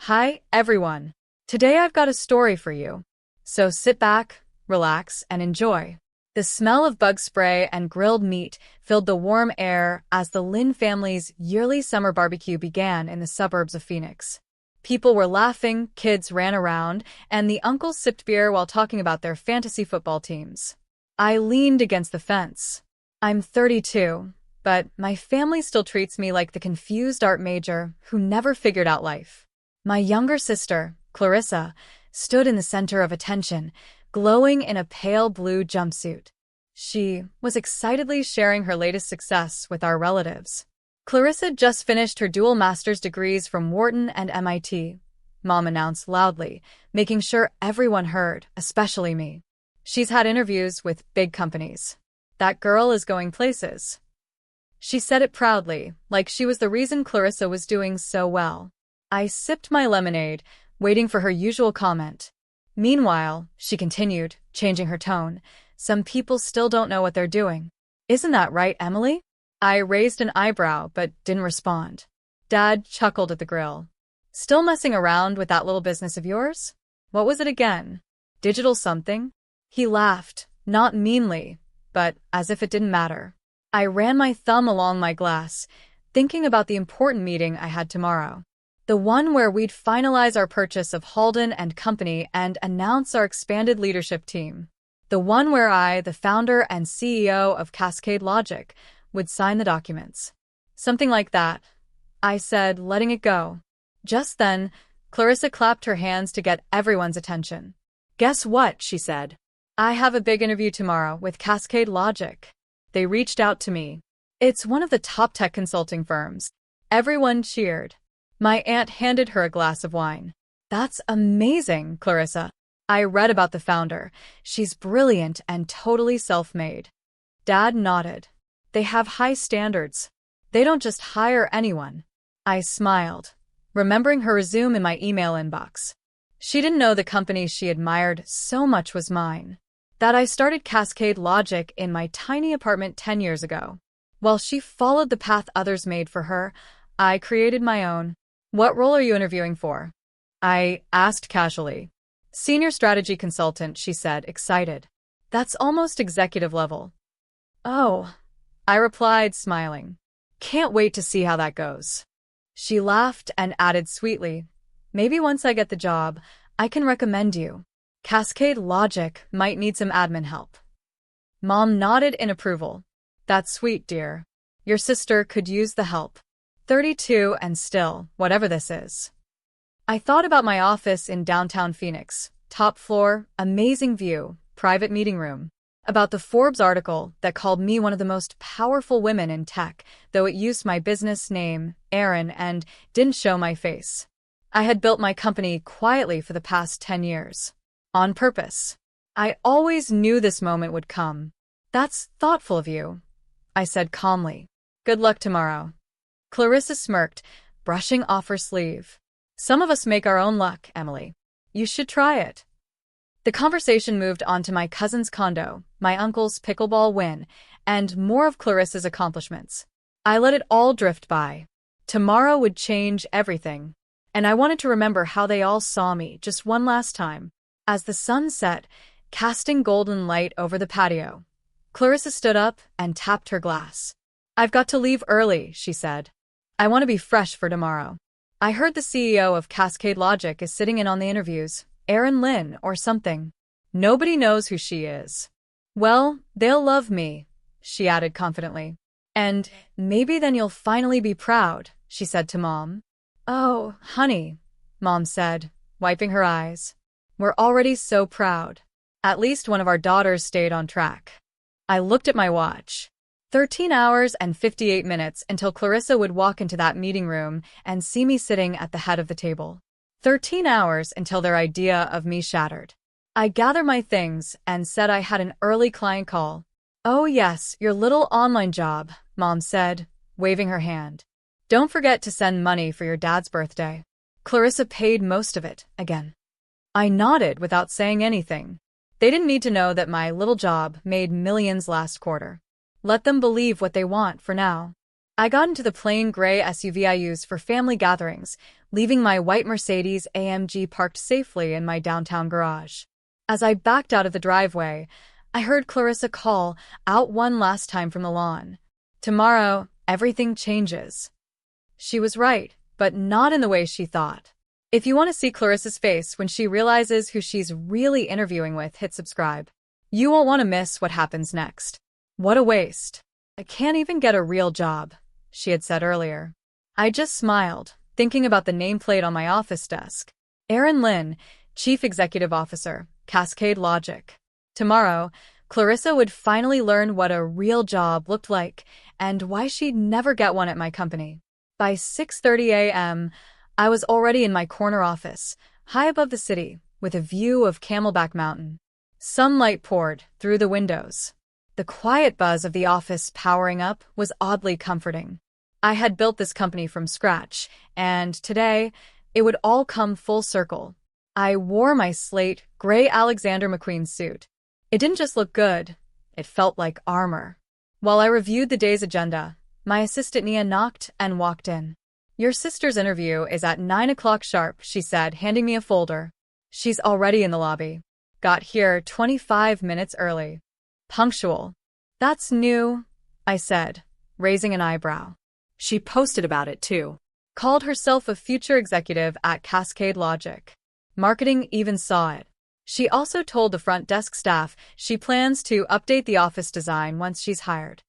Hi, everyone. Today I've got a story for you. So sit back, relax, and enjoy. The smell of bug spray and grilled meat filled the warm air as the Lin family's yearly summer barbecue began in the suburbs of Phoenix. People were laughing, kids ran around, and the uncles sipped beer while talking about their fantasy football teams. I leaned against the fence. I'm 32, but my family still treats me like the confused art major who never figured out life. My younger sister, Clarissa, stood in the center of attention, glowing in a pale blue jumpsuit. She was excitedly sharing her latest success with our relatives. Clarissa just finished her dual master's degrees from Wharton and MIT, Mom announced loudly, making sure everyone heard, especially me. She's had interviews with big companies. That girl is going places. She said it proudly, like she was the reason Clarissa was doing so well. I sipped my lemonade, waiting for her usual comment. Meanwhile, she continued, changing her tone, some people still don't know what they're doing. Isn't that right, Emily? I raised an eyebrow but didn't respond. Dad chuckled at the grill. Still messing around with that little business of yours? What was it again? Digital something? He laughed, not meanly, but as if it didn't matter. I ran my thumb along my glass, thinking about the important meeting I had tomorrow. The one where we'd finalize our purchase of Halden and Company and announce our expanded leadership team. The one where I, the founder and CEO of Cascade Logic, would sign the documents. Something like that, I said, letting it go. Just then, Clarissa clapped her hands to get everyone's attention. Guess what, she said. I have a big interview tomorrow with Cascade Logic. They reached out to me. It's one of the top tech consulting firms. Everyone cheered. My aunt handed her a glass of wine. That's amazing, Clarissa. I read about the founder. She's brilliant and totally self-made. Dad nodded. They have high standards. They don't just hire anyone. I smiled, remembering her resume in my email inbox. She didn't know the company she admired so much was mine. That I started Cascade Logic in my tiny apartment 10 years ago. While she followed the path others made for her, I created my own. What role are you interviewing for? I asked casually. Senior strategy consultant, she said, excited. That's almost executive level. Oh, I replied, smiling. Can't wait to see how that goes. She laughed and added sweetly, maybe once I get the job, I can recommend you. Cascade Logic might need some admin help. Mom nodded in approval. That's sweet, dear. Your sister could use the help. 32 and still, whatever this is. I thought about my office in downtown Phoenix, top floor, amazing view, private meeting room. About the Forbes article that called me one of the most powerful women in tech, though it used my business name, Erin, and didn't show my face. I had built my company quietly for the past 10 years. On purpose. I always knew this moment would come. That's thoughtful of you, I said calmly. Good luck tomorrow. Clarissa smirked, brushing off her sleeve. Some of us make our own luck, Emily. You should try it. The conversation moved on to my cousin's condo, my uncle's pickleball win, and more of Clarissa's accomplishments. I let it all drift by. Tomorrow would change everything. And I wanted to remember how they all saw me just one last time. As the sun set, casting golden light over the patio, Clarissa stood up and tapped her glass. I've got to leave early, she said. I want to be fresh for tomorrow. I heard the CEO of Cascade Logic is sitting in on the interviews, Erin Lin or something. Nobody knows who she is. Well, they'll love me, she added confidently. And maybe then you'll finally be proud, she said to Mom. Oh, honey, Mom said, wiping her eyes. We're already so proud. At least one of our daughters stayed on track. I looked at my watch. 13 hours and 58 minutes until Clarissa would walk into that meeting room and see me sitting at the head of the table. 13 hours until their idea of me shattered. I gathered my things and said I had an early client call. Oh yes, your little online job, Mom said, waving her hand. Don't forget to send money for your dad's birthday. Clarissa paid most of it, again. I nodded without saying anything. They didn't need to know that my little job made millions last quarter. Let them believe what they want for now. I got into the plain gray SUV I used for family gatherings, leaving my white Mercedes AMG parked safely in my downtown garage. As I backed out of the driveway, I heard Clarissa call out one last time from the lawn. "Tomorrow, everything changes." She was right, but not in the way she thought. If you want to see Clarissa's face when she realizes who she's really interviewing with, hit subscribe. You won't want to miss what happens next. What a waste. "I can't even get a real job," she had said earlier. I just smiled, thinking about the nameplate on my office desk. Erin Lynn, Chief Executive Officer, Cascade Logic. Tomorrow, Clarissa would finally learn what a real job looked like and why she'd never get one at my company. By 6:30 a.m., I was already in my corner office, high above the city, with a view of Camelback Mountain. Sunlight poured through the windows. The quiet buzz of the office powering up was oddly comforting. I had built this company from scratch, and today, it would all come full circle. I wore my slate gray Alexander McQueen suit. It didn't just look good, it felt like armor. While I reviewed the day's agenda, my assistant Nia knocked and walked in. "Your sister's interview is at 9 o'clock sharp," she said, handing me a folder. "She's already in the lobby. Got here 25 minutes early. Punctual." "That's new," I said, raising an eyebrow. She posted about it too. Called herself a future executive at Cascade Logic. Marketing even saw it. She also told the front desk staff she plans to update the office design once she's hired.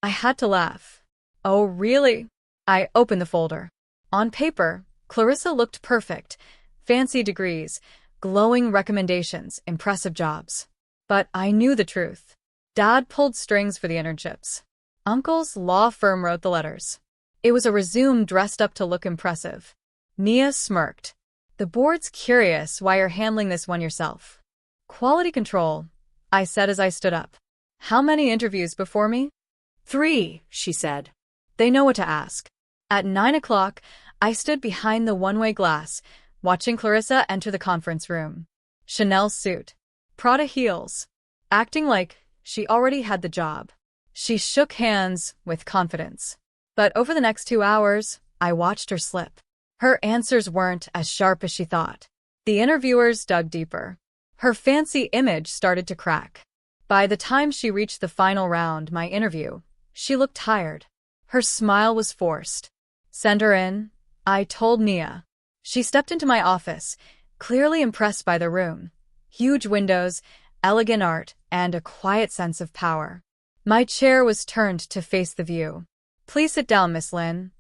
I had to laugh. "Oh, really?" I opened the folder. On paper, Clarissa looked perfect. Fancy degrees, glowing recommendations, impressive jobs. But I knew the truth. Dad pulled strings for the internships. Uncle's law firm wrote the letters. It was a resume dressed up to look impressive. Nia smirked. "The board's curious why you're handling this one yourself." "Quality control," I said as I stood up. "How many interviews before me?" "3, she said. "They know what to ask." At 9 o'clock, I stood behind the one-way glass, watching Clarissa enter the conference room. Chanel suit, Prada heels, acting like she already had the job. She shook hands with confidence. But over the next 2 hours, I watched her slip. Her answers weren't as sharp as she thought. The interviewers dug deeper. Her fancy image started to crack. By the time she reached the final round, my interview, she looked tired. Her smile was forced. "Send her in," I told Nia. She stepped into my office, clearly impressed by the room. Huge windows, elegant art, and a quiet sense of power. My chair was turned to face the view. "Please sit down, Miss Lin,"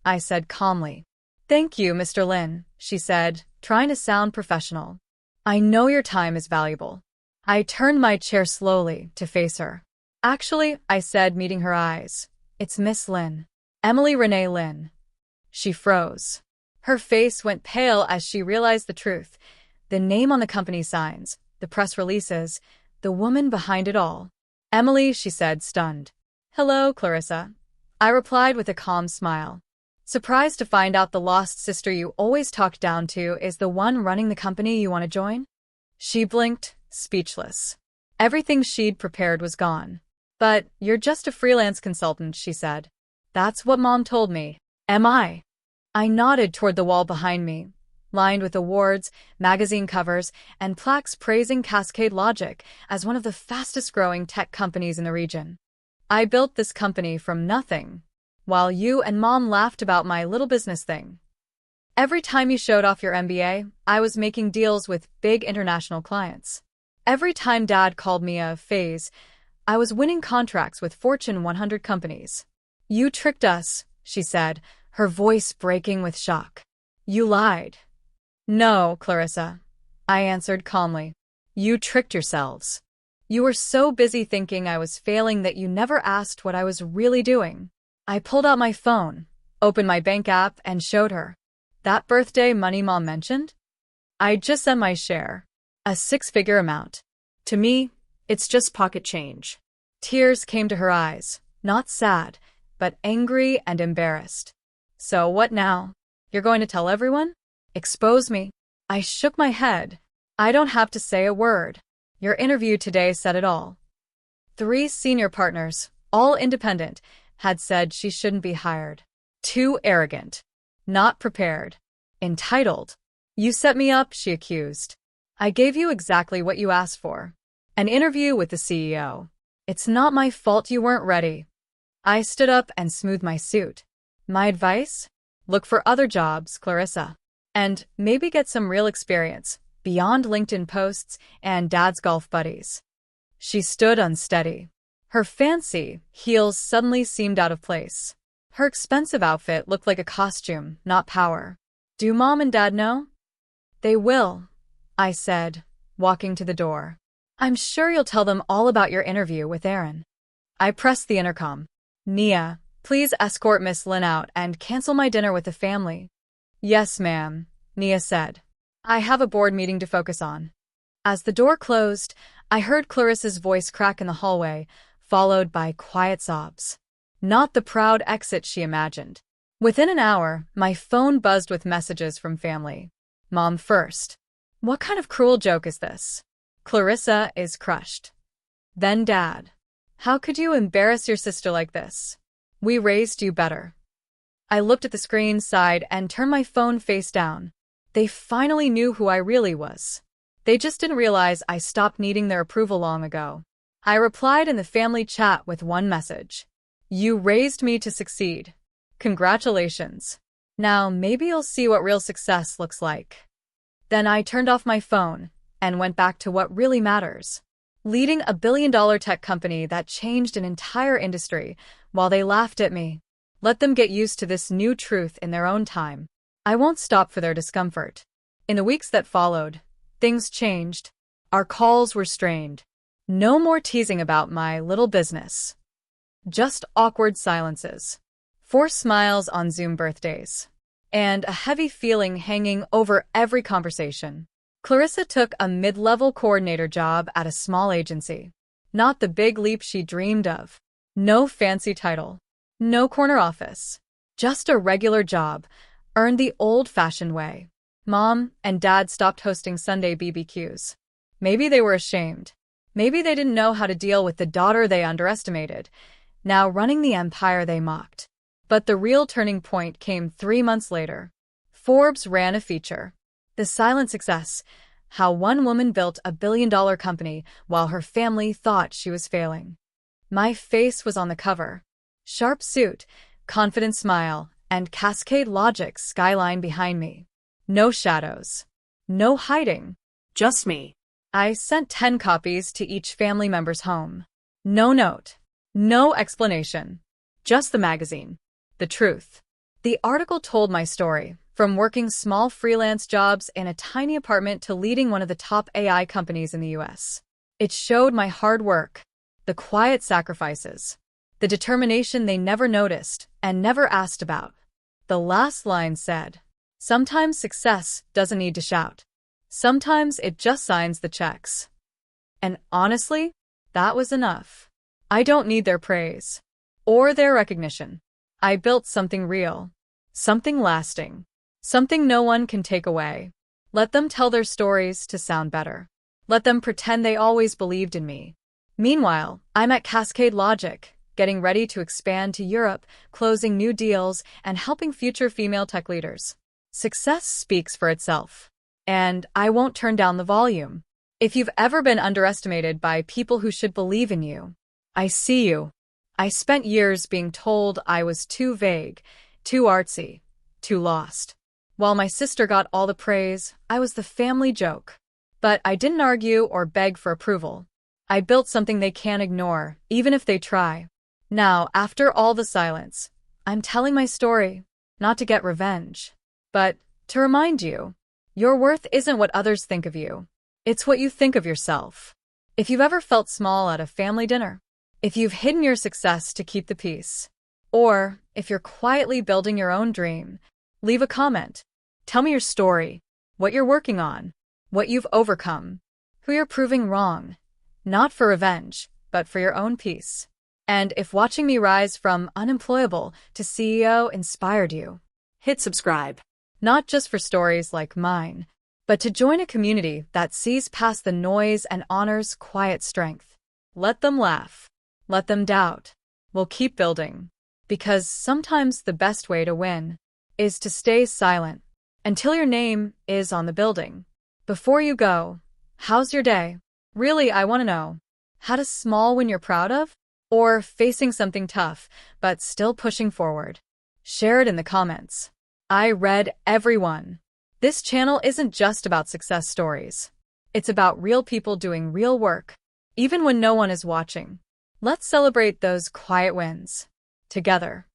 I said calmly. "Thank you, Mr. Lin," she said, trying to sound professional. "I know your time is valuable." I turned my chair slowly to face her. "Actually," I said, meeting her eyes, "it's Miss Lin. Emily Renee Lin." She froze. Her face went pale as she realized the truth. The name on the company signs, the press releases, the woman behind it all. "Emily," she said, stunned. "Hello, Clarissa," I replied with a calm smile. "Surprised to find out the lost sister you always talked down to is the one running the company you want to join?" She blinked, speechless. Everything she'd prepared was gone. "But you're just a freelance consultant," she said. "That's what Mom told me." "Am I?" I nodded toward the wall behind me, lined with awards, magazine covers, and plaques praising Cascade Logic as one of the fastest-growing tech companies in the region. "I built this company from nothing, while you and Mom laughed about my little business thing. Every time you showed off your MBA, I was making deals with big international clients. Every time Dad called me a phase, I was winning contracts with Fortune 100 companies. You tricked us," she said, her voice breaking with shock. "You lied." "No, Clarissa," I answered calmly. "You tricked yourselves. You were so busy thinking I was failing that you never asked what I was really doing." I pulled out my phone, opened my bank app, and showed her. "That birthday money Mom mentioned? I just sent my share. A 6-figure amount. To me, it's just pocket change." Tears came to her eyes, not sad, but angry and embarrassed. "So what now? You're going to tell everyone? Expose me?" I shook my head. "I don't have to say a word. Your interview today said it all. 3 senior partners, all independent, had said she shouldn't be hired. Too arrogant. Not prepared. Entitled. You set me up, she accused. I gave you exactly what you asked for. An interview with the CEO. It's not my fault you weren't ready. I stood up and smoothed my suit. My advice? Look for other jobs, Clarissa. And maybe get some real experience, beyond LinkedIn posts and dad's golf buddies. She stood unsteady. Her fancy heels suddenly seemed out of place. Her expensive outfit looked like a costume, not power. Do Mom and Dad know? They will, I said, walking to the door. I'm sure you'll tell them all about your interview with Aaron. I pressed the intercom. Nia, please escort Miss Lynn out and cancel my dinner with the family. Yes, ma'am, Nia said. I have a board meeting to focus on. As the door closed, I heard Clarissa's voice crack in the hallway, followed by quiet sobs. Not the proud exit she imagined. Within an hour, my phone buzzed with messages from family. Mom first. What kind of cruel joke is this? Clarissa is crushed. Then Dad. How could you embarrass your sister like this? We raised you better. I looked at the screen, sighed, and turned my phone face down. They finally knew who I really was. They just didn't realize I stopped needing their approval long ago. I replied in the family chat with one message. You raised me to succeed. Congratulations. Now maybe you'll see what real success looks like. Then I turned off my phone and went back to what really matters. Leading a billion-dollar tech company that changed an entire industry while they laughed at me. Let them get used to this new truth in their own time. I won't stop for their discomfort. In the weeks that followed, things changed. Our calls were strained. No more teasing about my little business. Just awkward silences. Forced smiles on Zoom birthdays. And a heavy feeling hanging over every conversation. Clarissa took a mid-level coordinator job at a small agency. Not the big leap she dreamed of. No fancy title. No corner office. Just a regular job, earned the old-fashioned way. Mom and Dad stopped hosting Sunday BBQs. Maybe they were ashamed. Maybe they didn't know how to deal with the daughter they underestimated, now running the empire they mocked. But the real turning point came 3 months later. Forbes ran a feature. The silent success, how one woman built a billion-dollar company while her family thought she was failing. My face was on the cover. Sharp suit, confident smile, and Cascade Logic skyline behind me. No shadows. No hiding. Just me. I sent 10 copies to each family member's home. No note. No explanation. Just the magazine. The truth. The article told my story, from working small freelance jobs in a tiny apartment to leading one of the top AI companies in the US. It showed my hard work, the quiet sacrifices, the determination they never noticed and never asked about. The last line said, sometimes success doesn't need to shout. Sometimes it just signs the checks. And honestly, that was enough. I don't need their praise or their recognition. I built something real, something lasting, something no one can take away. Let them tell their stories to sound better. Let them pretend they always believed in me. Meanwhile, I'm at Cascade Logic, getting ready to expand to Europe, closing new deals, and helping future female tech leaders. Success speaks for itself. And I won't turn down the volume. If you've ever been underestimated by people who should believe in you, I see you. I spent years being told I was too vague, too artsy, too lost. While my sister got all the praise, I was the family joke. But I didn't argue or beg for approval. I built something they can't ignore, even if they try. Now, after all the silence, I'm telling my story, not to get revenge, but to remind you, your worth isn't what others think of you. It's what you think of yourself. If you've ever felt small at a family dinner, if you've hidden your success to keep the peace, or if you're quietly building your own dream, leave a comment. Tell me your story, what you're working on, what you've overcome, who you're proving wrong, not for revenge, but for your own peace. And if watching me rise from unemployable to CEO inspired you, hit subscribe. Not just for stories like mine, but to join a community that sees past the noise and honors quiet strength. Let them laugh. Let them doubt. We'll keep building. Because sometimes the best way to win is to stay silent until your name is on the building. Before you go, how's your day? Really, I want to know. Had a small win you're proud of? Or facing something tough, but still pushing forward? Share it in the comments. I read every one. This channel isn't just about success stories. It's about real people doing real work, even when no one is watching. Let's celebrate those quiet wins together.